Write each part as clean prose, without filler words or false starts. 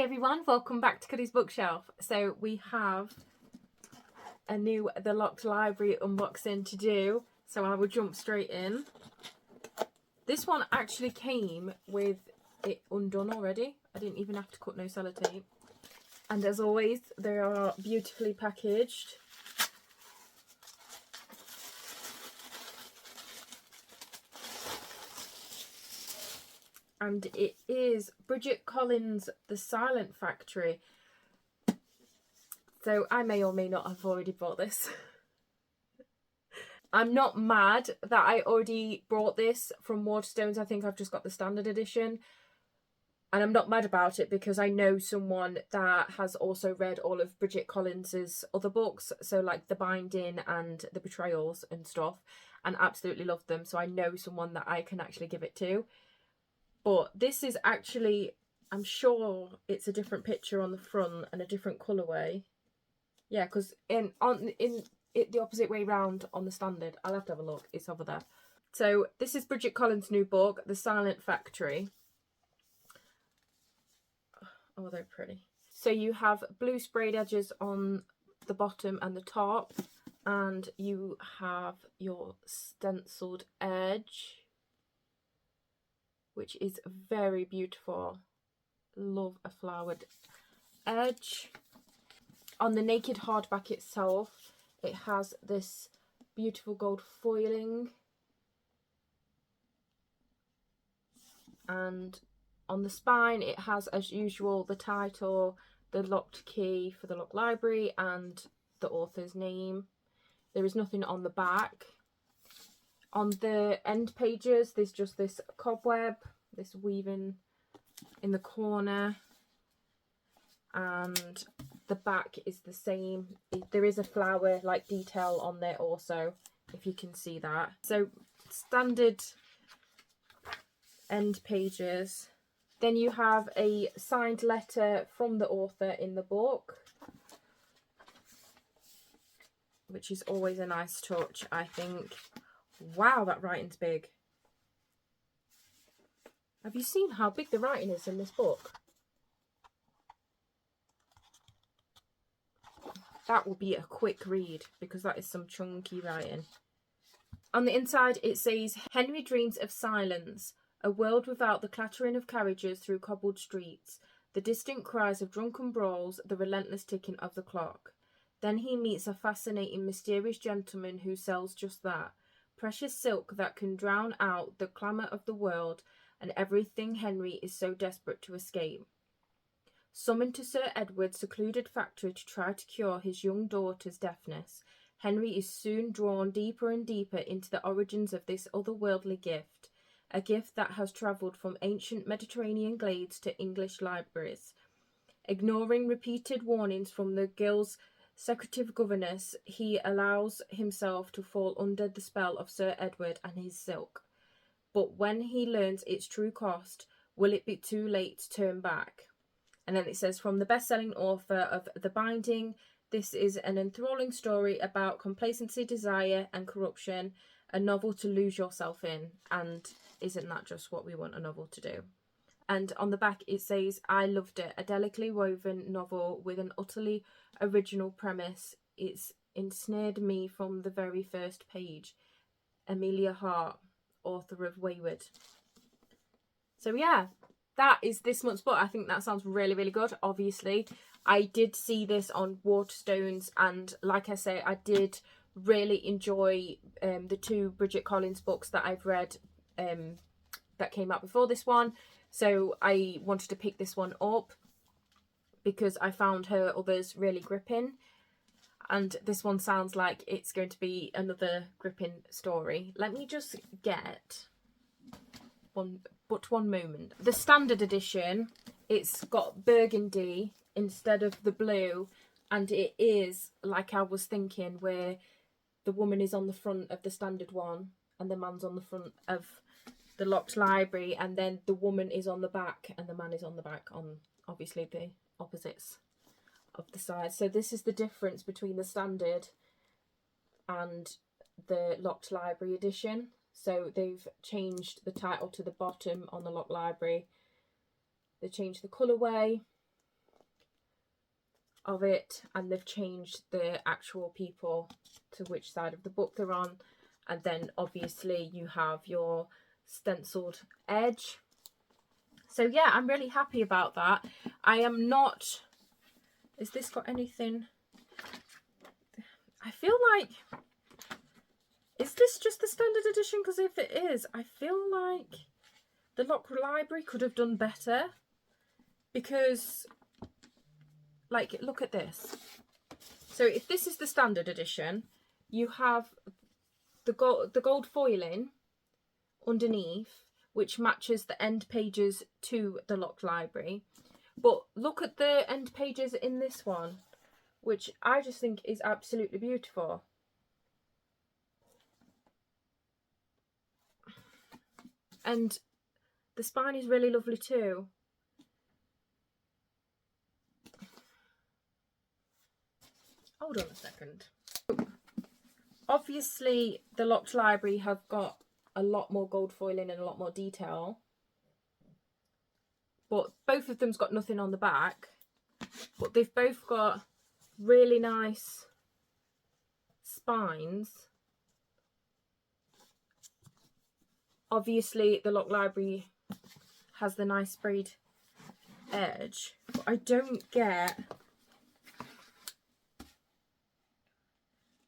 Hey everyone, welcome back to Cuddy's bookshelf. So we have a new The Locked Library unboxing to do, so I will jump straight in. This one actually came with it undone already. I didn't even have to cut no sellotape. And as always, they are beautifully packaged. And it is Bridget Collins' The Silent Factory. So I may or may not have already bought this. I'm not mad that I already bought this from Waterstones. I think I've just got the standard edition. And I'm not mad about it because I know someone that has also read all of Bridget Collins' other books. So like The Binding and The Betrayals and stuff. And absolutely loved them. So I know someone that I can actually give it to. But this is actually, I'm sure it's a different picture on the front and a different colourway. Yeah, because in the opposite way round on the standard. I'll have to have a look. It's over there. So this is Bridget Collins' new book, The Silent Factory. Oh, they're pretty. So you have blue sprayed edges on the bottom and the top. And you have your stenciled edge, which is very beautiful. Love a flowered edge. On the naked hardback itself, it has this beautiful gold foiling. And on the spine, it has, as usual, the title, the locked key for the Locked Library, and the author's name. There is nothing on the back. On the end pages, there's just this cobweb, this weaving in the corner. And the back is the same. There is a flower like detail on there also, if you can see that. So standard end pages. Then you have a signed letter from the author in the book, which is always a nice touch, I think. Wow, that writing's big. Have you seen how big the writing is in this book? That will be a quick read because that is some chunky writing. On the inside it says, Henry dreams of silence, a world without the clattering of carriages through cobbled streets, the distant cries of drunken brawls, the relentless ticking of the clock. Then he meets a fascinating, mysterious gentleman who sells just that, precious silk that can drown out the clamour of the world and everything Henry is so desperate to escape. Summoned to Sir Edward's secluded factory to try to cure his young daughter's deafness, Henry is soon drawn deeper and deeper into the origins of this otherworldly gift, a gift that has travelled from ancient Mediterranean glades to English libraries. Ignoring repeated warnings from the guild's secretive governess, he allows himself to fall under the spell of Sir Edward and his silk. But when he learns its true cost, will it be too late to turn back? And then it says, from the best-selling author of The Binding, this is an enthralling story about complacency, desire and corruption, a novel to lose yourself in. And isn't that just what we want a novel to do? And on the back it says, I loved it, a delicately woven novel with an utterly original premise. It's ensnared me from the very first page. Amelia Hart, author of Wayward. So yeah, that is this month's book. I think that sounds really, really good. Obviously, I did see this on Waterstones, and like I say, I did really enjoy the two Bridget Collins books that I've read that came out before this one. So I wanted to pick this one up because I found her others really gripping. And this one sounds like it's going to be another gripping story. Let me just get one moment. The standard edition, it's got burgundy instead of the blue, and it is like I was thinking, where the woman is on the front of the standard one and the man's on the front of the Locked Library, and then the woman is on the back and the man is on the back, on obviously the opposites of the sides. So this is the difference between the standard and the Locked Library edition. So they've changed the title to the bottom on the Locked Library. They changed the colourway. of it, and they've changed the actual people to which side of the book they're on. And then obviously you have your stenciled edge. So yeah, I'm really happy about that. I am not... Has this got anything? I feel like... Is this just the standard edition? Because if it is, I feel like the Lock Library could have done better. Because, like, look at this. So if this is the standard edition, you have the gold foiling underneath, which matches the end pages to the Lock Library. But look at the end pages in this one, which I just think is absolutely beautiful. And the spine is really lovely too. Hold on a second. Obviously, the Locked Library have got a lot more gold foiling and a lot more detail. But both of them's got nothing on the back. But they've both got really nice spines. Obviously, the Locked Library has the nice sprayed edge. But I don't get...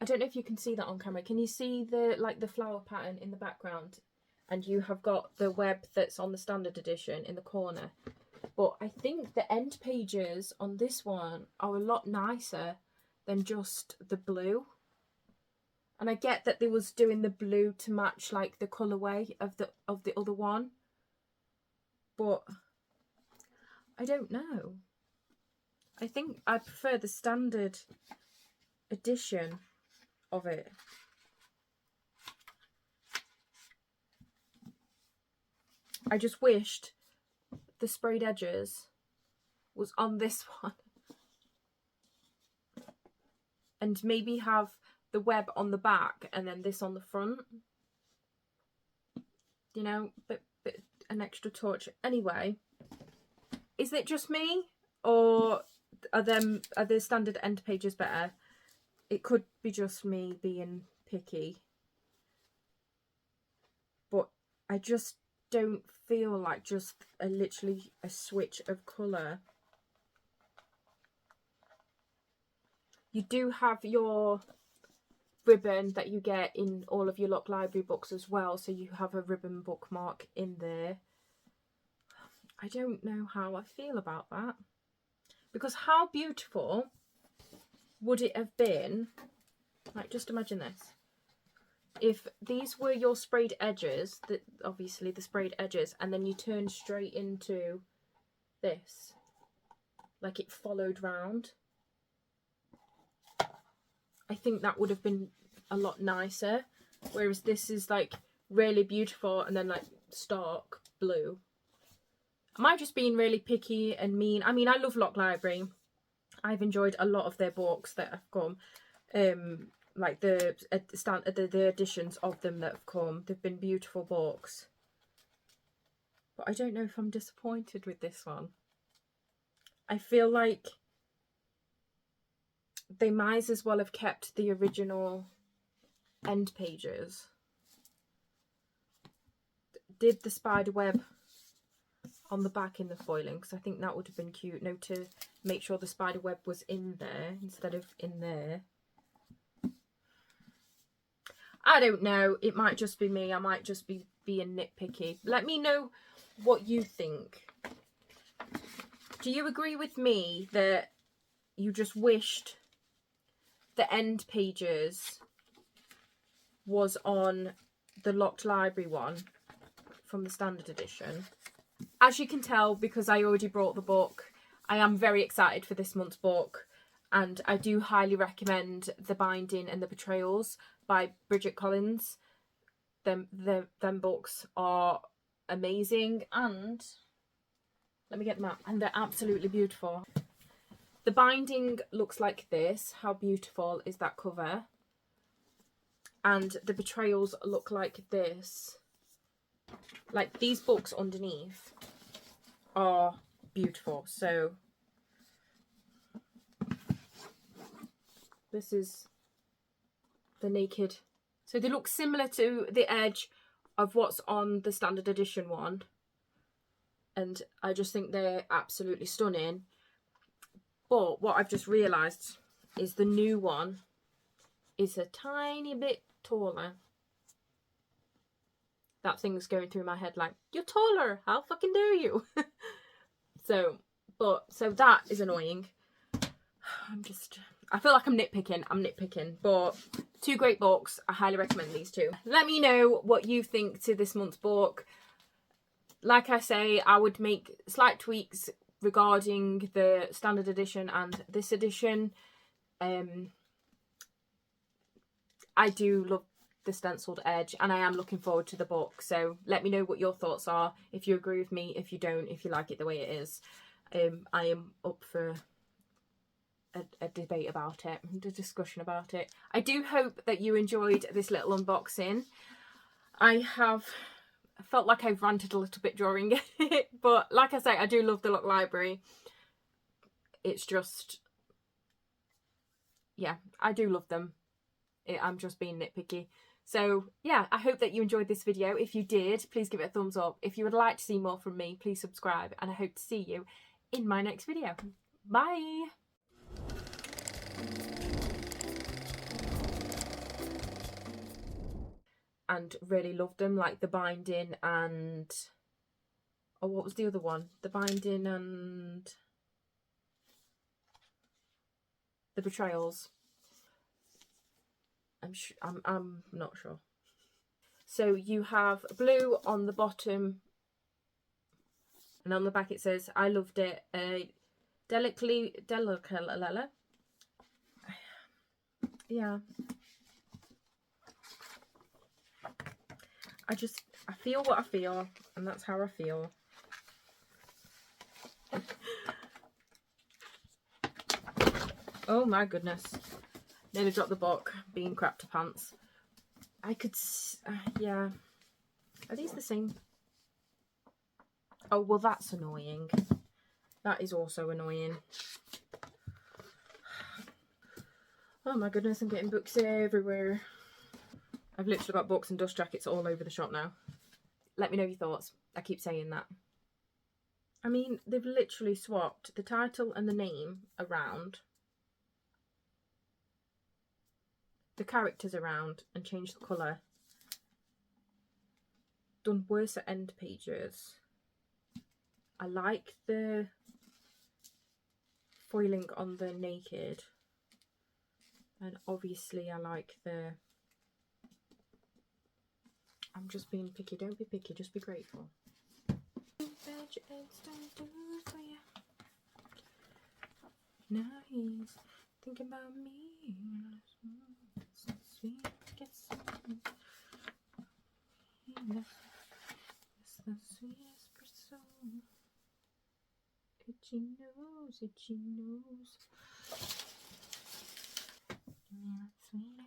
I don't know if you can see that on camera. Can you see the flower pattern in the background? And you have got the web that's on the standard edition in the corner. But I think the end pages on this one are a lot nicer than just the blue. And I get that they was doing the blue to match like the colourway of the other one. But I don't know. I think I prefer the standard edition of it. I just wished the sprayed edges was on this one. And maybe have the web on the back and then this on the front. You know, but an extra touch. Anyway, is it just me? Or are the standard end pages better? It could be just me being picky. But I just don't feel like just literally a switch of colour. You do have your ribbon that you get in all of your Lock Library books as well. So you have a ribbon bookmark in there. I don't know how I feel about that. Because how beautiful would it have been, like just imagine this, if these were your sprayed edges, obviously the sprayed edges, and then you turned straight into this, like it followed round. I think that would have been a lot nicer, whereas this is like really beautiful and then like stark blue. Am I just being really picky and mean? I mean, I love Lock Library. I've enjoyed a lot of their books that have come, like the editions of them that have come. They've been beautiful books. But I don't know if I'm disappointed with this one. I feel like they might as well have kept the original end pages. Did the spider web on the back in the foiling, because I think that would have been cute. No, to make sure the spider web was in there instead of in there. I don't know. It might just be me. I might just be being nitpicky. Let me know what you think. Do you agree with me that you just wished the end pages was on the Locked Library one from the standard edition? As you can tell, because I already brought the book, I am very excited for this month's book, and I do highly recommend The Binding and the Betrayals by Bridget Collins. Them books are amazing, and let me get them out, and they're absolutely beautiful. The Binding looks like this. How beautiful is that cover? And the Betrayals look like this. Like, these books underneath are beautiful. So This is the naked. So they look similar to the edge of what's on the standard edition one. And I just think they're absolutely stunning. But what I've just realised is the new one is a tiny bit taller. That thing's going through my head like, you're taller, how fucking dare you? So that is annoying. I feel like I'm nitpicking, but two great books. I highly recommend these two. Let me know what you think to this month's book. Like I say, I would make slight tweaks regarding the standard edition and this edition. I do love the stenciled edge, and I am looking forward to the book. So let me know what your thoughts are, if you agree with me, if you don't, if you like it the way it is. I am up for a debate about it, a discussion about it. I do hope that you enjoyed this little unboxing. I felt like I've ranted a little bit during it, but like I say, I do love the Look Library. It's just, yeah, I do love them. I'm just being nitpicky. So yeah, I hope that you enjoyed this video. If you did, please give it a thumbs up. If you would like to see more from me, please subscribe, and I hope to see you in my next video. Bye! And really loved them, like the binding and... oh, what was the other one? The binding and... the betrayals. I'm not sure. So you have blue on the bottom, and on the back it says, I loved it. Yeah. I feel what I feel, and that's how I feel. Oh my goodness. Nearly dropped the book, being crap to pants. I could, yeah. Are these the same? Oh, well, that's annoying. That is also annoying. Oh my goodness, I'm getting books everywhere. I've literally got books and dust jackets all over the shop now. Let me know your thoughts. I keep saying that. I mean, they've literally swapped the title and the name around, the characters around, and changed the colour. Done worse at end pages. I like the foiling on the naked, and obviously I like the... I'm just being picky. Don't be picky, just be grateful. Nice. Think about me. So sweet. It's the sweetest pursuit. Itchy nose, itchy nose. Yeah, sweet.